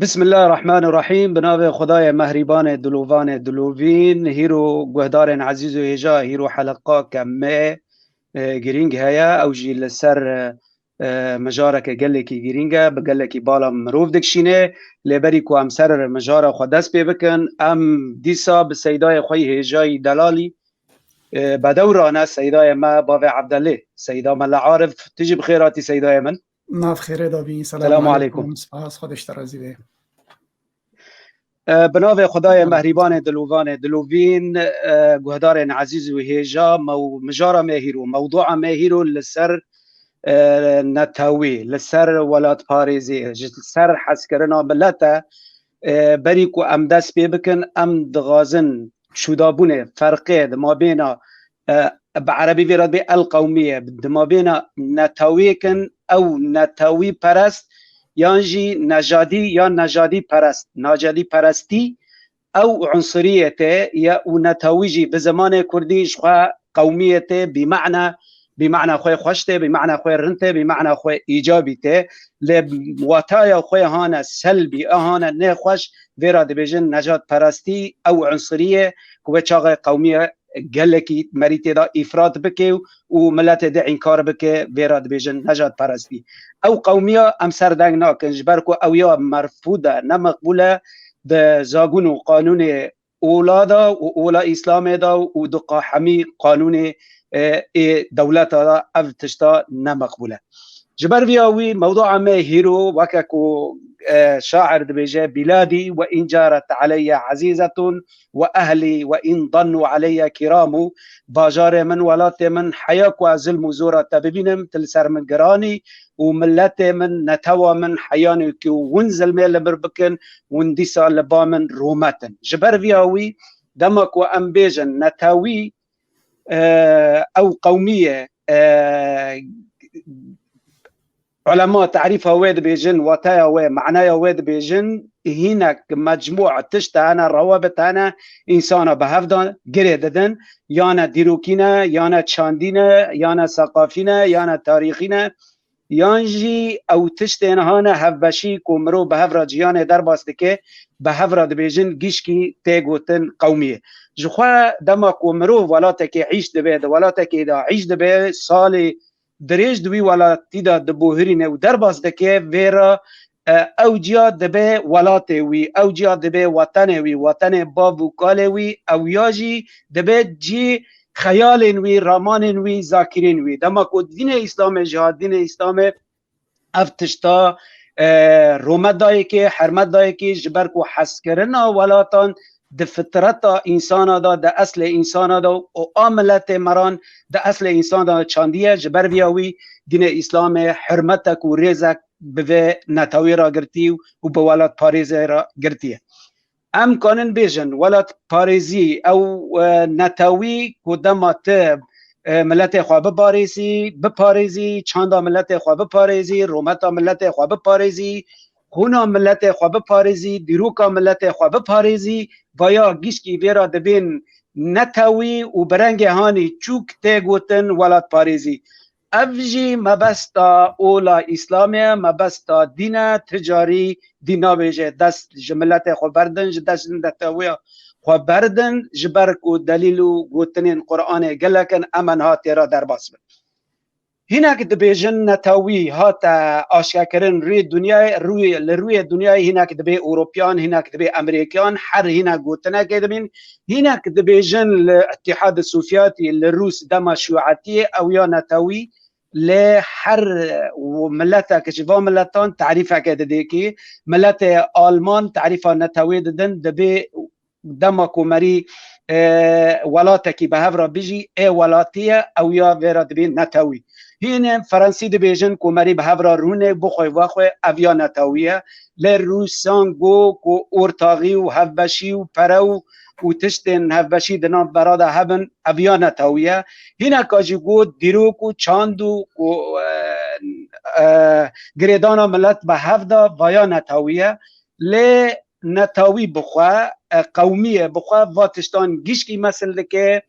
بسم الله الرحمن الرحیم. به نام خدای مهربان دلوان دلوین. هیرو گهدارن عزیز و هجا هیرو حلقه کمه گرینگ هيا او جي لسر مجارك گلکی گرینگه به گلکی بالا مروف دکشینه لبری کو ام سر مجاره خود دست پی بکن ام دیسا به سیدای خوی هجای دلالی بدورانه سیدای ما باوی عبدالله سیدا من عارف تجي بخيراتي سيداي من ما بخير دابي. سلام عليكم. سپاس خودش ترازی به بناو خدای مهربان دلوان دلوین گهدار عزیز و هیجا مجارا مهیرو موضوع مهیرو لسر نتاوی لسر ولات پاریزی لسر حسکرنا ملتا بریکو ام دست پی بکن ام دغازن شدابونه فرقه ما بین بعربی ویراد بی القومیه ما بین نتاوی کن او نتاوی پرست یانجی نژادی یا نژادی پرست نژادی پرستی او عنصریته یا نتاویجی به زمان کردی شخوا قومیته بمعنى خوی خوشته بمعنى خوی رنته بمعنى خوی ایجابیته لواتایا خوی هانا سلبی هانا نخوش ویرا دبیجن نجات پرستی او عنصریه که چاق قومیه گلکی مریتی دا افراد بکه و ملت دا انکار بکه ویراد بیجن نجات پرستی او قومیه ام سردنگ ناکن جبرکو او یا مرفوضه نمقبوله ده زاگون و قانون اولادا و اولا اسلام دا و دقا حمی قانون دولت دا او تشتا نمقبوله جبر ویاوی موضوع ما هيرو وكاكو شاعر دبيجا بلادي وإن جارت علي عزيزة وأهلي وإن ضنوا علي كرام باجار من ولات من حياك وظلم زورة تببينم تلسر من قراني وملات من نتوى من حياني ونزل ميل بربكن ونديسا لبامن روماتن جبر وياوي دمك وأنبيجن نتاوي أو قومية علماء تعريفها ويد بيجن واتايا ومعناها ويد بيجن هناك مجموعة تشتانا روابط أنا إنسانا بهفدان قريددن يانا ديروكينا يانا تشاندينا يانا ثقافينا يانا تاريخينا يانجي أو تشتانا هانا هفبشي كومرو بهفرا جيانا درباستكي بهفرا دبيجن جيشكي تيغوتن قومية جخوا دما كومرو ولاتكي عيش دبيد ولاتكي دا عيش دبيد صالي دريج دوی ولاتی دا دبوهرینه و درباز دکه ویرا او جیا دبه ولاته وی او جیا دبه وطنه وی وطن باب و کاله وی او یاجی دبه جی خیالین وی رامان وی ذاکرین وی دما کو دین اسلام جهاد دین اسلام افتشتا رومت دای که حرمت دای که جبر کو حس کرنا ولاتان د فطرت انسان دا د اصل انسان دا و عاملت مران د اصل انسان دا چاندیه جبر بیاوی دین اسلام حرمتک و ریزک به نتاوی را گرتی و به ولات پاریزی را گرتیه ام کانن بیجن ولات پاریزی او نتاوی کدامات ملت خواه بپاریزی چاندا ملت خواه بپاریزی رومتا ملت خواه بپاریزی خونا ملت خواه بپاریزی دیروکا ملت خواه بپاریزی و یا گیشکی ویرا دبین نتاوی و برنگ هانی چوک تیگوتن ولات پاریزی افجی مبستا اولا اسلامی مبستا دین تجاری دینا بیجه دست جملت خواه بردن دست نتاوی خواه بردن جبرکو دلیلو گوتنین قرآن گلکن امن ها تیرا در باس بن هناك دبيجن نتاوي هاتا آشكا كرن روي دنياي هناك دبي أوروبيان هناك دبي أمريكان حر هناك قوتنا كدبين هناك دبيجن الاتحاد السوفياتي للروس دما شيوعاتي أو يا نتاوي لحر وملتا كشفا ملتان تعريفها كدديكي ملتا آلمان تعريفها نتاوي ددن دبي دما كومري ولاتكي بهفرا بيجي ولاتية أو يا فيرا دبين نتاوي هین فرانسی دبیجن کومری به هفرا رونه بخوی واخوی اویا نتاویه لروسان گو کو اورتاغی و هفبشی و پرو و تشتن هفبشی دنان برادا هبن اویا نتاویه هین کاجی گو دیروکو چاندو و گریدانا ملت به هفدا ویا نتاویه لی نتاوی بخواه قومیه بخواه واتشتان گیشکی مثل که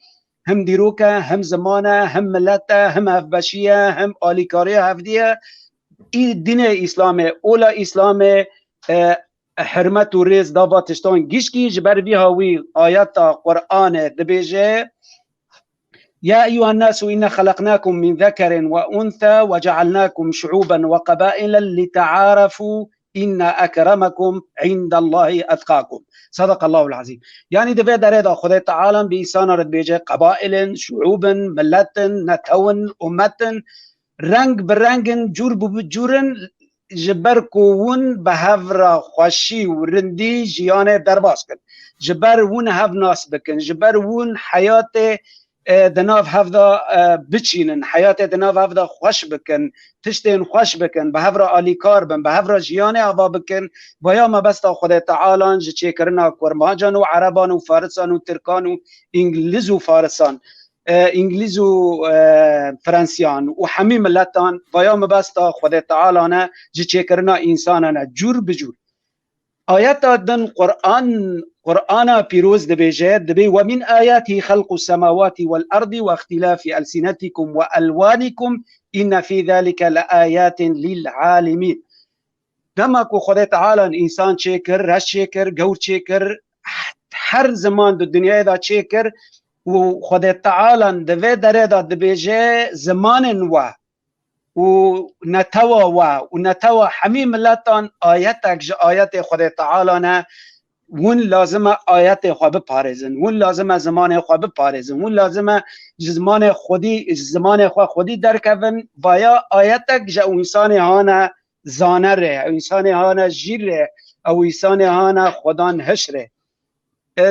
هم دیروکه هم زمانه هم ملته هم هفبشیه هم آلیکاریه هفدیه این دین اسلام اولا اسلام حرمت و ریز داوا تشتان گیشکی جبر بی هاوی آیت قرآن دبیجه يا أيها الناس إنا خلقناكم من ذكر وأنثى وجعلناكم شعوبا وقبائل لتعارفوا إن أكرمكم عند الله أتقاكم. صدق الله العظيم. يعني دبي دريدا خدای تعالى بإنسان رد بيجي قبائل شعوب ملت نتون أمت رنگ برنگ جور بجورن جبر کوون به هفرا خوشی و رندی جیان درباس کن جبر وون هف ناس بکن جبر وون حیات دناف هفدا بچینن حیات دناف هفدا خوش بکن تشتین خوش بکن به هفرا آلی کار بن به هفرا جیان آوا بکن بایا ما بستا خدا تعالی جه چه کرنا کرماجان و عربان و فارسان و ترکان و انگلیز و فارسان انگلیز و فرانسیان و همه ملتان بایا ما بستا خدا تعالی نه جه چه کرنا انسانانا جور بجور آیت دن قرآن پیروز دبیجه دبی و من آیاته خلق السماوات والارض واختلاف ألسنتكم والوانكم ان في ذلك لآیات للعالمین. دما کو خدا تعالی انسان چیکر رش چیکر گور چیکر هر زمان دو دنیا دا چیکر و خدا تعالی دوی دره دا دبیجه زمان و نتوا همه ملتان آیت خدا تعالی نه ون لازم آیت خواب بپارزن ون لازم زمان خواب بپارزن ون لازم زمان خودی درکون بایا آیتک جا انسان هانا زانه ره انسان هانا جیر ره او انسان هانا خدان هش ره.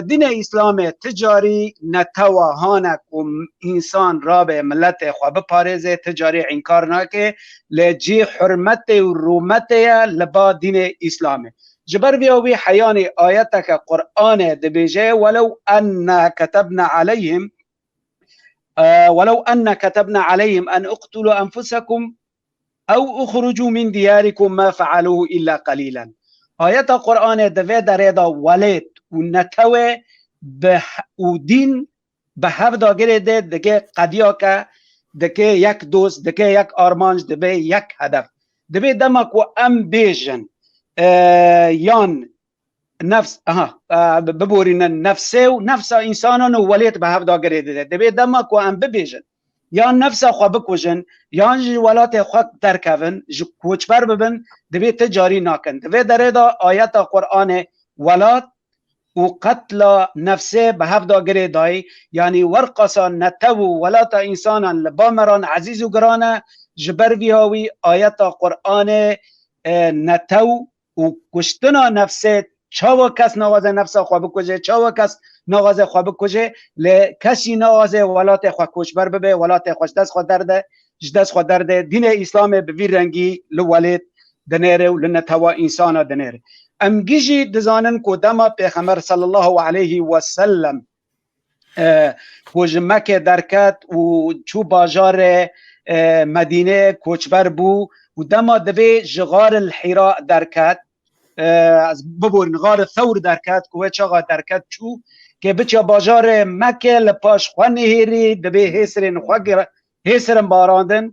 دین اسلام تجاری نتوا هانا کم انسان را به ملت خواب بپارزه تجاری انکار نکه لجی حرمت و رومت لبا دین اسلامه جبر بیاوی حیان آیتک قرآن دبیجه ولو أن كتبنا عليهم أن اقتلوا أنفسكم أو اخرجوا من دياركم ما فعلوه إلا قليلا. آیت قرآن دوی دريدا ولد و نتوه و دین به هفدا گرده دکه قدیاکه دکه یک دوست دکه یک آرمانج دبی یک هدف دبی دمک و ام بیجن یان نفس ببورین نفسه و نفس انسانان و ولیت به هفدا گرده دبی دمک و ام ببیجن یا نفس خواه بکوشن یا ولات خواه درکون کوچبر ببن دبی تجاری ناکن دبی درده آیت قرآن ولات و قتل نفسه به هفدا گرده یعنی ورقصا نتو ولات انسانا لبامران عزیز و گرانه جبر بیاوی آیت قرآن نتو و کشتنا نفسه چاو کس نوازه نفس خواه بکجه چاو کس نوازه خواه بکجه کسی نوازه ولات خواه کشبر ببه ولات خوش دست خواه درده جدست خواه درده دین اسلام به وی رنگی لولید دنیره و لنتوا انسان دنیره امگیجی دزانن که دما پیغمبر صلی الله علیه و سلم مکه درکت و چو باجار مدینه کوچبر بو و دما دبی جغار الحراء درکت از ببورن غار ثور درکت که چاقا درکت چو که بچه باجار مکه لپاش خواه نهیری دبی هیسرن باراندن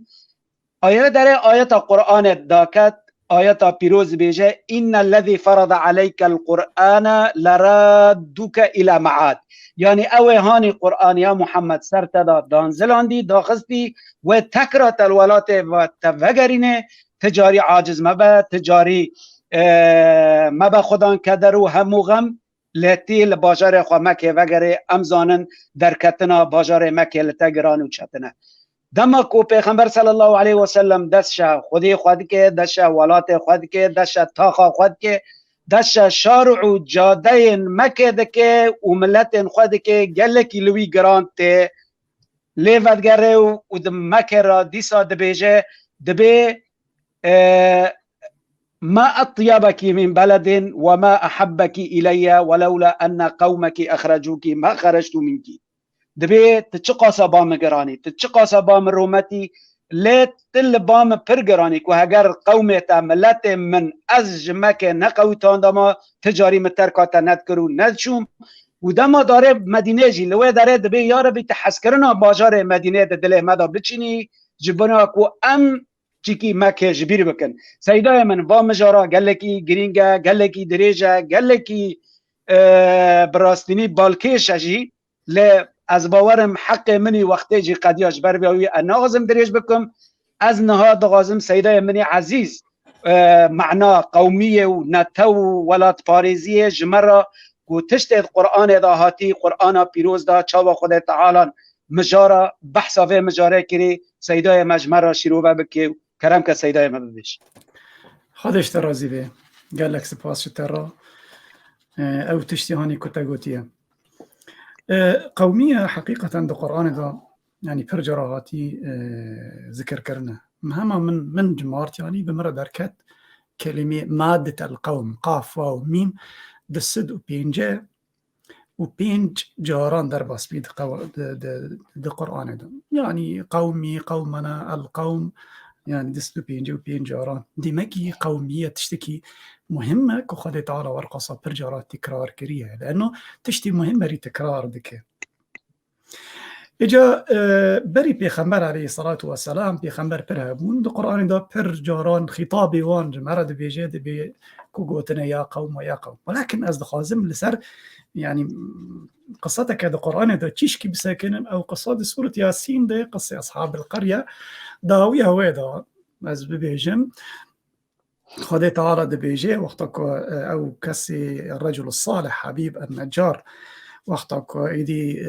آیه داره آیت قرآن داکت آیت پیروز بیجه این الذي فرض عليك القرآن لرادك الى معاد یعنی اوه هانی قرآن یا محمد سرتدا دانزلاندی داخستی و تکرات الولات و توگرینه تجاری عاجز مبا تجاری مبا خدان کدرو همو غم لتی لباجار خواه مکه وگره امزانن درکتنا باجار مکه لتگران و چتنه دما کو پیغمبر صلی الله علیه و سلم دستش خودی خود که دستش ولات خود که دستش تاخا خود که دستش شارع و جاده مکه دکه و ملت خود که گله کیلوی گرانت لیودگره و مکه را دیسا دبیجه دبی ما أطيبك من بلد وما أحبك إلي ولولا أن قومك أخرجوك ما خرجت منك دبي تتشقاس بام گرانی تتشقاس بام رومتی لی تل بام پر گرانی که اگر قومت ملت من از جمک نقویتان دما تجاری مترکات ند کرو ندشوم و دما داره مدینه جی لوی داره دبی یاره بی تحس کرنا باجار مدینه دل مدا بچینی جبنا کو ام چیکی ما که جبیر بکن سیدای من با مجارا گلکی گرینگا گلکی دریجا گلکی براستینی بالکیش جی ل از باورم حق منی وقتی جی قدیاش بر بیاوی ناغزم دریج بکم از نهاد غازم سیدای منی عزیز معنا قومیه و نتو ولات پاریزیه جمرا و تشت قرآن دا هاتی قرآن پیروز دا چاوا خود تعالی مجارا بحثا و مجاره کری سیدای مجمرا شیروبه بکی کرم که سیدای ما ببیش خودش ترازی به گلک سپاس شترا او تشتی هانی کتا گوتیه قومیه حقیقتا دا قرآن دا يعني پر جراهاتي ذكر كرنا مهما من جمارت يعني بمرة دركت كلمة مادة القوم قاف واو ميم دسد وبينجا وبينج جاران در باس بيد د قرآن دا يعني قومي قومنا القوم يعني دسد وبينجا وبينج جاران دي مكي قومية تشتكي مهمة كخد تعالى ورقصة پر جارات تكرار كريها لأنه تشتي مهمة ري تكرار دكي اجا بری پیغمبر علیه الصلاة والسلام پیغمبر پر هبون در قرآن دا پر جاران خطابی وان جمعه دا بیجه دا بی کو گوتنه یا قوم و یا قوم ولكن از دخازم لسر يعني قصتك دا قرآن دا چیشکی بساکنن او قصاد سورة ياسين دا قصة أصحاب القرية داوی هوی دا از ببیجم خده تعالى دا بيجي وقتك او كسي الرجل الصالح حبيب النجار وقتك إيدي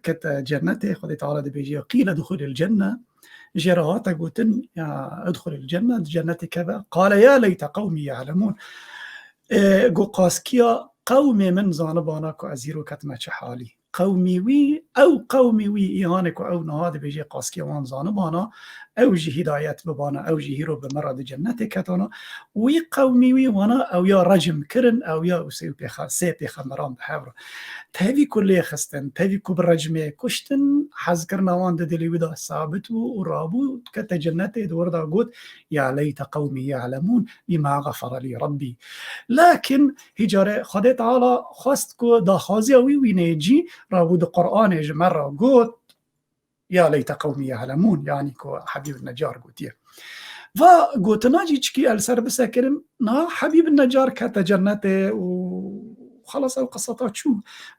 كت جنته خدي تعالى بيجي قيل ادخل الجنة جرهاتك قلتن يا ادخل الجنة جنتي كذا قال يا ليت قومي يعلمون قو قاسكيا قومي من زانبانك وأزيرو كتمة حالي قومي وي أو قومي وي إيهانك أو نهاد بيجي قاسكيا وان زانبانا أو جي هدايات ببانا أو جي هيرو بمرض جنتي كتانا وي قومي وي وانا أو يا رجم كرن أو يا سيبي خمران بحبر تهوي كل خستن تهوي كبر رجمي كشتن حذكرنا وان دلي ودا ثابت ورابو كتا جنتي دوردا قد يا ليت قومي يعلمون بما غفر لي ربي لكن هجارة خدت على خاستكو دا خازي وي نيجي رابو دا قرآن مرة قد يا ليت قومي يعلمون يعني كو حبيب النجار قوتيه فقلت ناجي تشكي السر بسكرم نا حبيب النجار كتا جنته وخلص القصة شو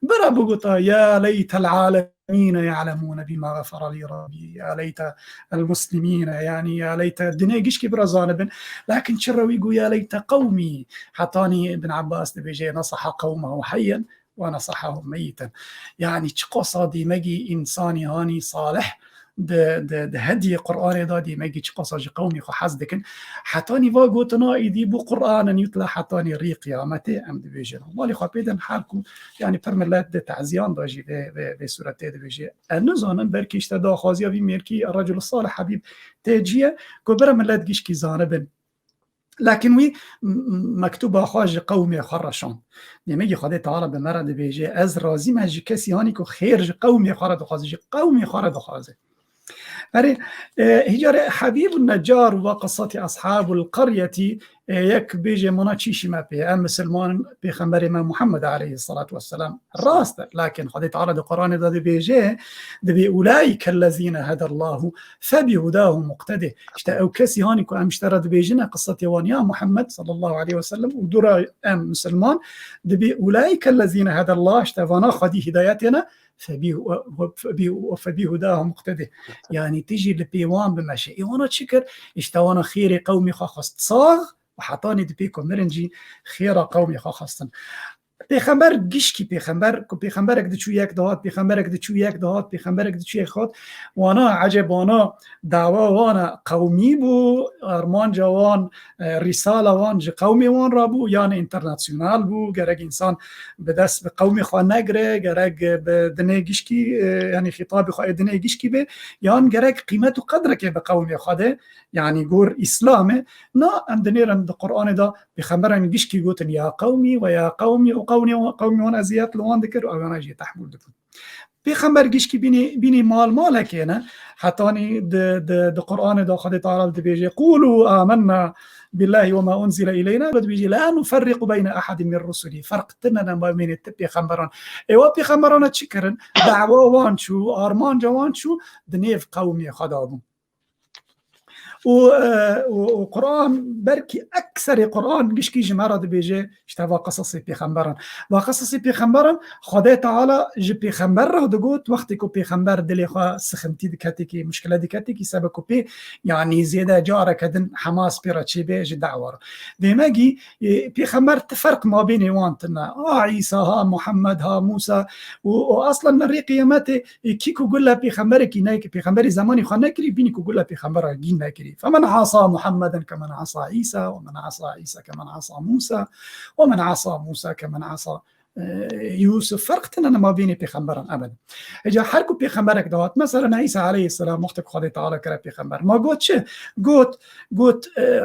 برا بقطة يا ليت العالمين يعلمون بما غفر لي ربي يا ليت المسلمين يعني يا ليت الدنيا قشكي برا زانبن لكن شروي يقول يا ليت قومي حطاني ابن عباس بيجي نصح قومه حيا ونصحهم ميتا يعني قصدي مجي إنساني هاني صالح ده هدي قرآن دادي مجي قصدي قومي خحزدكن حتاني واقوتنا إيدي بو قرآن يطلع حتاني ري قيامته أم دبيجن والله خابيدا حالكم يعني فرملات ده تعزيان داجي ده سورة ده بيجي النزانا بركيش تدا خازيا بميركي الرجل الصالح حبيب تاجيه كبرا ملات جيشكي زانبن لكن وي مكتوبه خواج قومي خرشان نمیگه خدا تعالی به مرد بیجه از راضی مجی کسی هانی که خیر قومی خارد خازه قومی خارد خازه برای هجار حبیب النجار و قصة اصحاب القرية یک بیجه منا چیشی ما به مسلمان پیغمبر ما محمد علیه الصلاة والسلام راست لكن خدا تعالی در قرآن داده بیجه دبی اولئک الذین هدى الله فبهداه مقتده اشتا او کسی هانی که امشترد بیجه قصة وانیا محمد صلی الله علیه وسلم و دورا ام مسلمان دبي أولئك الذين هدى الله اشتفانا خدي هدايتنا فبهداه مقتده يعني تجي لبيوان بمشي وانا تشكر اشتوانا خير قومي خاص صاغ وحطاني دبيكم مرنجي خير قومي خاصة پیغمبر گیشکی پیغمبرک دچو یک دهات پیغمبرک دچو یک دهات پیغمبرک دچو یک خود وانا عجبانا دعوا وانا قومی بو ارمان جوان رساله وان قومی وان را بو یعنی اینترناسیونال بو گرگ انسان به دست به قومی خو نگره گرگ به دنه گیشکی یعنی خطاب خو دنه گیشکی به یان گرگ قیمت و قدر که به قومی خوده یعنی گور اسلام نه اندنیرم در قرآن دا پیغمبران گیشکی گوتن یا قومی و یا قومی قومي وانا زيات لوان ذكر او انا جي تحمل دكم پیغمبر گیشکی بینی مالك هنا حتاني د قرآن دا خد تعالى بيجي قولوا آمنا بالله وما أنزل إلينا بيجي لا نفرق بين أحد من رسله فرق تننا ما بين البيغمبران ايوا بيغمبران تشكرن دعوة وانشو ارمان جوانشو دنيف قومي خدابون وقرآن بركي أكثر قرآن قش كي جمارة بيجي اشتوا قصصي بيخمبرن وقصصي بيخمبرن خدا تعالى جي بيخمبر دقوت وقت كو بيخمبر دلي خوا سخنتي دكاتيكي مشكلة دكاتيكي سبكو بي يعني زيادة جارة كدن حماس بيراتشي بيجي دعوة ديماجي بيخمبر تفرق ما بيني وانتنا عيسى ها محمد ها موسى واصلا الري قيامته كيكو قول بيخمبرك نايك بيخمبري زماني خناكري بيني كو قول بيخمبر جين ناكري فمن عصى محمدا كمن عصى عيسى ومن عصى عيسى كمن عصى موسى ومن عصى موسى كمن عصى يوسف فرقتنا ما بيني بيخمبرا ابدا اجا حركو بيخمبرك دوات مثلا عيسى عليه السلام وقتك خدي تعالى كرا بيخمبر ما قلت شه قلت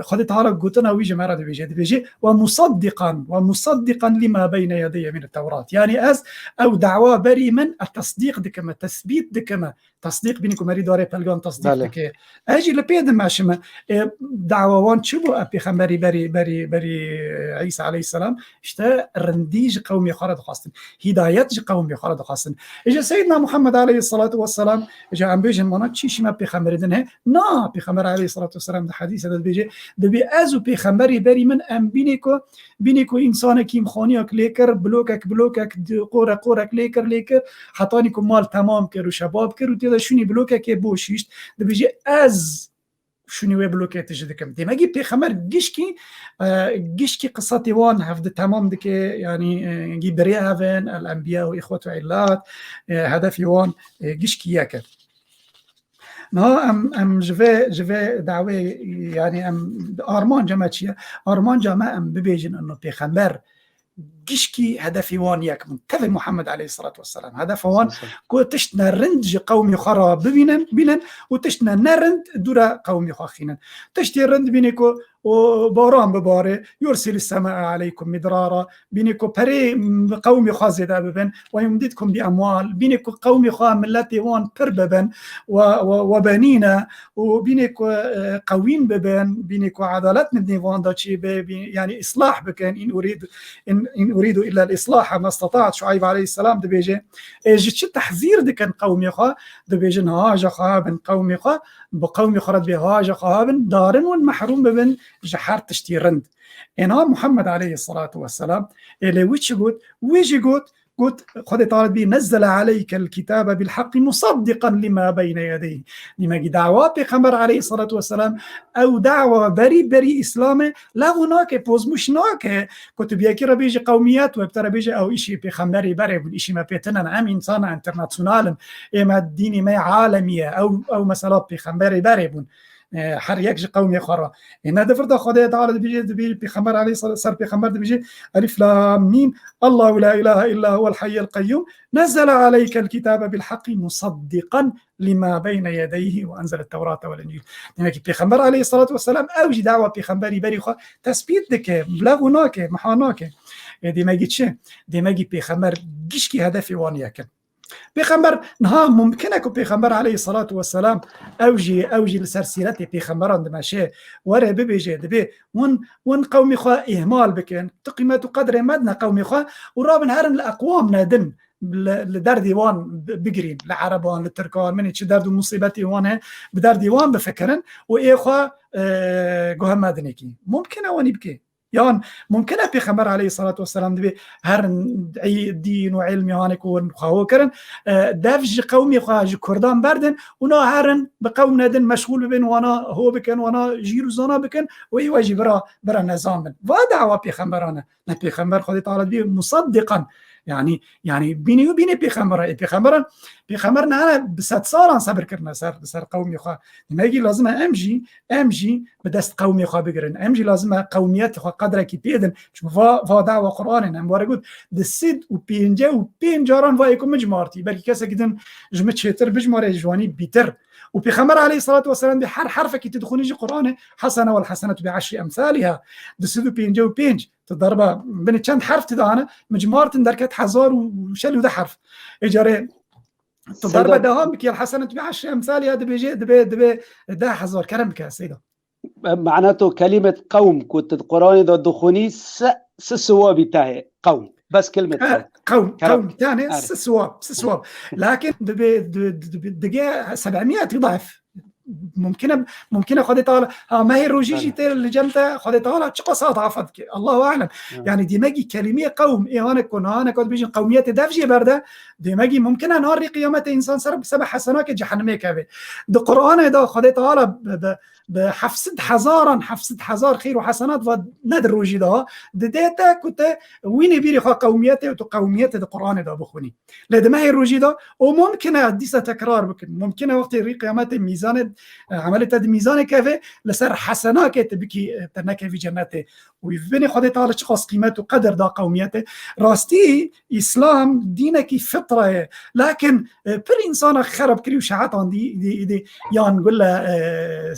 خدي تعالى قلتنا ويجي مرة بيجي ومصدقا لما بين يدي من التوراة يعني از او دعوة بري من التصديق دكما تثبيت دكما تصديق بينكم مري داري بلغان تصديق دك اجي لبيد ماشما دعوة وان شبو بيخمبري بري عيسى عليه السلام اشتا رنديج قومي خالد خاصن هدايت قومي خالد خاصن اجا سيدنا محمد عليه الصلاة والسلام اجا ام بيجن مانا تشيش ما بيخمبري دنه نا بيخمبر عليه الصلاة والسلام ده حديث ده بيجي دبي ازو بيخمبري بري من ام بينكو انسان كيم خانيك ليكر بلوكك قورك ليكر حطانيكم مال تمام كر وشباب كر وتيدا شوني بلوكك بوشيشت ده بيجي از شوني وي بلوكات جدكم دي ما جي بيخمر جيشكي قصتي وان هفد تمام دك يعني جي بريئة هفن الانبياء واخوة عيلات هدفي وان جيشكي ياكل نا ام جفي دعوه يعني ام ارمان جماعتي ارمان جماعه ام ببيجن انه بيخمر جيشكي هدفي وان ياك منتبه محمد عليه الصلاة والسلام هدف وان كو تشتنا رند قومي خرا ببينن وتشتنا نرند دورا قومي خاخينا تشتي رند بينكو وباران بباره يرسل السماء عليكم مدرارا بينكو بري قومي خازدا ببن ويمددكم بأموال بينكو قومي خا ملتي وان برببن وبنينا وبينكو قوين ببن بينكو عدالات ندني وان داتشي يعني إصلاح بكن إن أريد إلا الإصلاح ما استطعت شعيب عليه السلام دبيجي جيتش تحذير دكان قومي خا دبيجن هاجا خابن قومي خا بقومي خرد بهاجا خابن دارن والمحروم ببن جحار تشتي رند إنها محمد عليه الصلاة والسلام اللي ويجي قلت خذ طالب بي نزل عليك الكتاب بالحق مصدقا لما بين يديه لما دعوة بيغمبر عليه الصلاة والسلام أو دعوة بري إسلامي لا هناك بوز مش هناك كتب يكير بيجي قوميات وابترى بيجي أو إشي بيغمبري بري إشي ما بيتنا نعم إنسان انترناسيونال إما الديني ما عالمية أو مسألة بيغمبري بري حر يكجي قومي خرا إن هذا فرد خدای تعالى بيجي بيغمبر عليه الصلاة والسلام بيغمبر بيجي ألف لام ميم الله لا إله إلا هو الحي القيوم نزل عليك الكتاب بالحق مصدقا لما بين يديه وأنزل التوراة والإنجيل يعني بيغمبر عليه الصلاة والسلام أوجي دعوة بيغمبري بري خا تثبيت دك بلاغوناك محاناك دي ما جيتش دي ما جي بيغمبر جيشكي هدفي وانياك بيغمبر نها ممكنك بيغمبر عليه الصلاة والسلام أوجي لسرسيرتي بيغمبر عندما شيء ورا بيجي دبي ون قومي خا إهمال بكن تقيمة قدر مدنا قومي خا ورابن هرن الأقوام نادن لدار ديوان بقرين لعربان للتركان من يتش دار مصيبتي وانا بدار ديوان بفكرن وإخوة جوها مدنيكي ممكن أواني بكي يعني ممكن بيغمبر عليه الصلاة والسلام دبي هرن دين وعلم هانك ونخاو كرن دافج قومي خاج كردان بردن ونا هرن بقوم ندن مشغول بين وانا هو بكن وانا جيرو زانا بكن ويواجي برا نظام ودعوة بيغمبرانا بيغمبر خدي تعالى بي مصدقا يعني بيني وبيني بيغمبرنا أنا بسات صار صبر كرنا سر قومي خا ما يجي لازم أمجي بدست قومي خا بقرن أمجي لازم قوميات خا قدر كي بيدن مش فا دعوة قرآن أنا بورجود دسيد وبينجاران فايكم مجمارتي بركي كاسة جدا جمت شتر بجمار جواني بيتر وبيغمبر عليه الصلاة والسلام بحر حرفك تدخلي جي قرآن حسنة والحسنة بعشر أمثالها دسيد وبينج تضربه بين كان حرف تدانا مجمارة دركت حزار وشلو ده حرف إجارة تضربه دهام بكي الحسنة بعشر أمثالها دبي ده حزار كرم بك يا سيدة معناته كلمة قوم كنت القرآن إذا دخوني سسوا بتاعي قوم بس كلمة قوم ثاني سسواب لكن دقيقة 700 يضعف ممکنه خود تعالی ما هي روجيجي اللي جمته خود تعالی چه قصات عفت که الله اعلم. يعني دیمگی کلمه قوم ایهان کنان کد بیشن قومیت دفجی برده دیمگی ممکنه نهار قیامت انسان سر بسبب حسنات جهنمی که ده قرآن ده خود تعالی به 700,000 خیر و حسنات و ندر روجی ده دیتا کته وینی بیری خواه قومیت و تو قومیت ده قرآن ده بخونی لده ما هي روجی ده و ممکنه دیسا تکرار بکن ممکنه وقتی ری قیامت میزان عملت ده میزان کفه لسر حسنات که تبکی ترنکه فی جنته و یفبنی خود تعالی چه خاص قیمت و قدر ده قومیت راستی اسلام دینه کی فطره لكن پر انسان خرب کری و شعطان دی یا نقول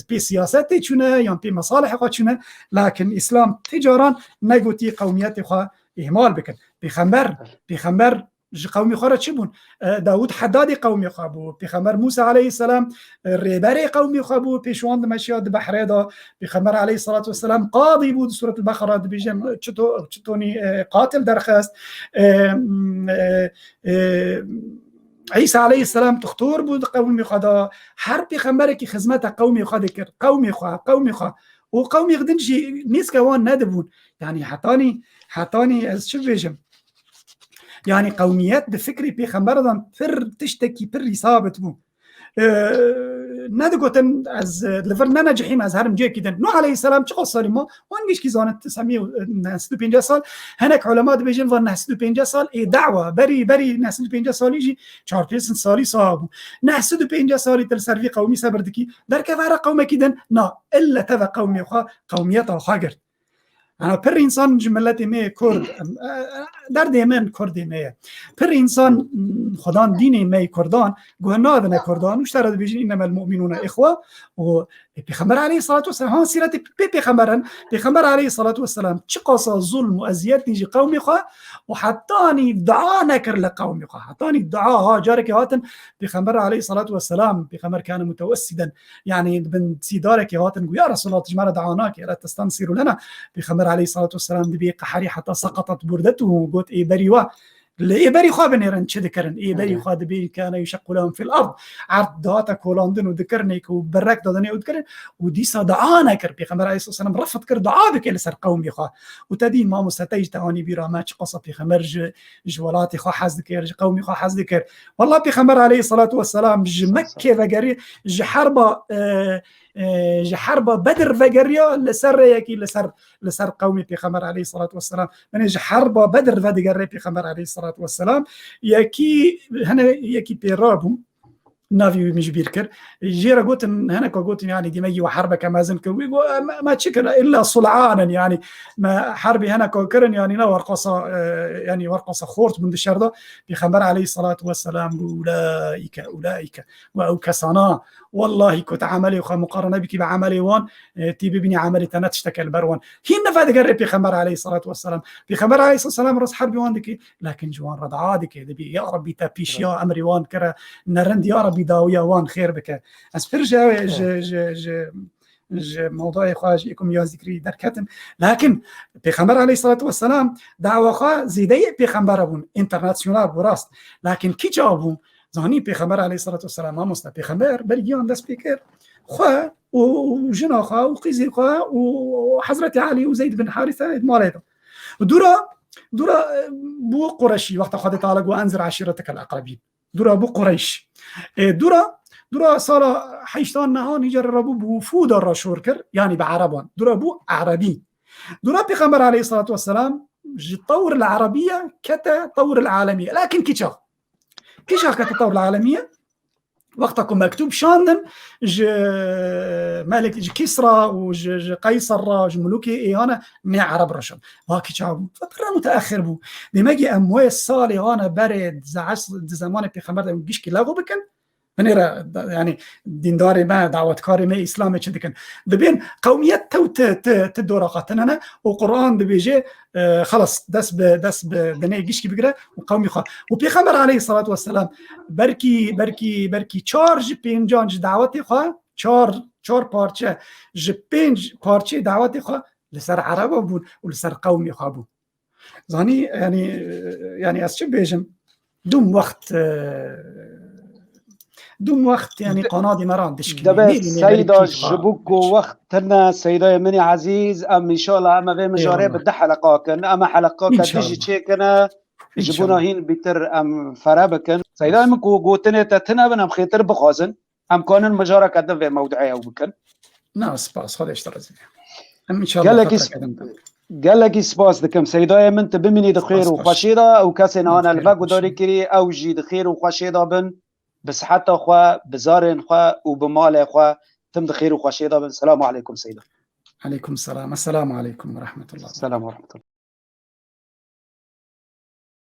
بی سیاستی چونه یا بی مصالح خوا چونه لكن اسلام تجاران نگوتی قومیت خوا اهمال بکن. پیغمبر قومی خوا را چی بون؟ داود حداد قومی خوا بود، پیغمبر موسی علیه السلام ریبر قومی خوا بود، پیشوان مشیاد بحره دا، پیغمبر علیه الصلاة والسلام قاضی بود، سورة البقره بیجن چطونی قاتل درخواست، عیسی علیه السلام تختور بود قومی خدا. هر پیغمبری که خدمت قومی خدا کرد قومی خوا و قومی خدنجی نیست که وان ندبون. یعنی حتانی از چه بيجم يعني قوميات بفكري پیغمبر دان پر تشتكي پر ثابت بو ندقوتن از لفر ننجحیم از هرم جای کدن. نوح علیه السلام چه قصاری ما وانگیش که زانت 995 سال هنک علماء بیجن و 995 سال ای دعوه بری 995 سالی جی 4 سالی صاحبو 995 سالی تل سروی قومی سبردکی در که وره قومه کدن نا الا تبا قومی خواه قومیت آخوا گرد. أنا پر إنسان جملتي مية كرد دردي من كردي مية پر إنسان خدان ديني مية كردان قهنا هذا كردان وش ترى بيجي إنما المؤمنون إخوة وبيخمر عليه الصلاة والسلام هون سيرة بيخمر عليه الصلاة والسلام شقص ظلم وأذيات نيجي قومي خا وحطاني دعاء نكر لقومي خا حطاني دعاء ها جارك هاتن بيخمر عليه الصلاة والسلام بيخمر كان متوسدا يعني بن سيدارك هاتن يا رسول الله تجمع دعاناك لا تستنصر لنا بيخمر عليه الصلاة والسلام دبي قحري حتى سقطت بردته وقلت إيه بريوا لإبري خواب نيران شد كرن إبري خواب دبي كان يشق لهم في الأرض عرض داتا كولاندن وذكرنيك وبرك دادني وذكرن ودي صدعانا كر بيغمبر عليه الصلاة والسلام رفض كر دعاء بك لسر قوم بخوا وتدين ما مستتيج تاني برامات قصة بيغمبر جوالاتي خوا حزد كر قومي خوا حزد كر والله بيغمبر عليه الصلاة والسلام مكة وغير حرب بدر وغيريا لسر يكي لسر قومي بيغمبر عليه الصلاة والسلام من حرب بدر وغيريا بيغمبر عليه الصلاة والسلام يكي هنا يكي بيرابو نافي مش بيركر جيرا قلت هنا قلت يعني دمي وحرب كما زنك ما تشكر الا صلعانا يعني ما حربي هنا كوكرن يعني لا ورقصه يعني ورقصه خورت من الشرده بيخبر عليه الصلاه والسلام اولئك واوكسنا والله كنت عملي مقارنه بك بعملي وان تي ببني عملي تنتشتك البروان هنا فاد قرب بيخبر عليه الصلاه والسلام بيخبر عليه الصلاه والسلام راس حربي وان دك لكن جوان رد عادي كده يا ربي تابيش يا امري وان كره نرند يا ربي داويا وان خير بك اسبرجا موضوع خواج يكم يا ذكري دركتن لكن بيغمبر عليه الصلاه والسلام دعوه خا زيدي بيغمبر ابون انترناسيونال براست لكن كي جابو زاني بيغمبر عليه الصلاه والسلام ما مست بيغمبر بريان دا سبيكر خا وجنا خا وقيزي خا وحضرة علي وزيد بن حارثه مالته دورا بو قرشي وقت خد تعالى وانذر عشيرتك الاقربين دورا بو قريش دورا صار حيشتان نهان يجربوا بوفود الرشوركر يعني بعربان دورا بو عربي دورا بيغمبر عليه الصلاة والسلام طور العربية كتطور العالمية لكن كيشاخ كتطور العالمية وقتكم مكتوب شاندن ملك كسرى وج قيصر ملوكي ايانا من عرب رشن واكي شعب فبرا متاخر بو دماجي اموال صالح انا برد زمان بيغمبر ده جيش كي لاغو بكن منيرا يعني دينداري ما دعوتكاري ما اسلامي كان دبين قوميات تو تدور قاتنا وقران بيجي خلص دس بني جيش كي بيقرا وقومي خا وبيغمبر عليه الصلاه والسلام بركي تشارج بينجانج دعوتي خا چهار پارچه ج 5 پارچه دعوتي خا لسر عرب بون ولسر قومي خا بون زاني يعني از چه بيجم دوم وقت دوم وقت يعني قنادي مران دشكلي دبس سيدا جبوكو وقتنا سيدا مني عزيز ام ان شاء الله اما في مجاري بدي حلقاكن اما حلقاك تيجي تشيكنا جبونا هين بيتر ام فرابكن سيدا مكو قوتنا تتنا بنا مخيطر بخازن ام كونن مجارة كدن في موضوعي او بكن ناس باس هذا اشترى ام ان شاء الله قال لك سباس دكم سيدا من تبمني دخير وخشيدا او كاسنا انا الباقو داري كري او جي دخير وخشيدا بن بصحة أخوة بزارن أخوة وبمال أخوة تم دخير وخشيدا. السلام عليكم سيدة. عليكم السلام. السلام عليكم ورحمة الله. السلام ورحمة الله.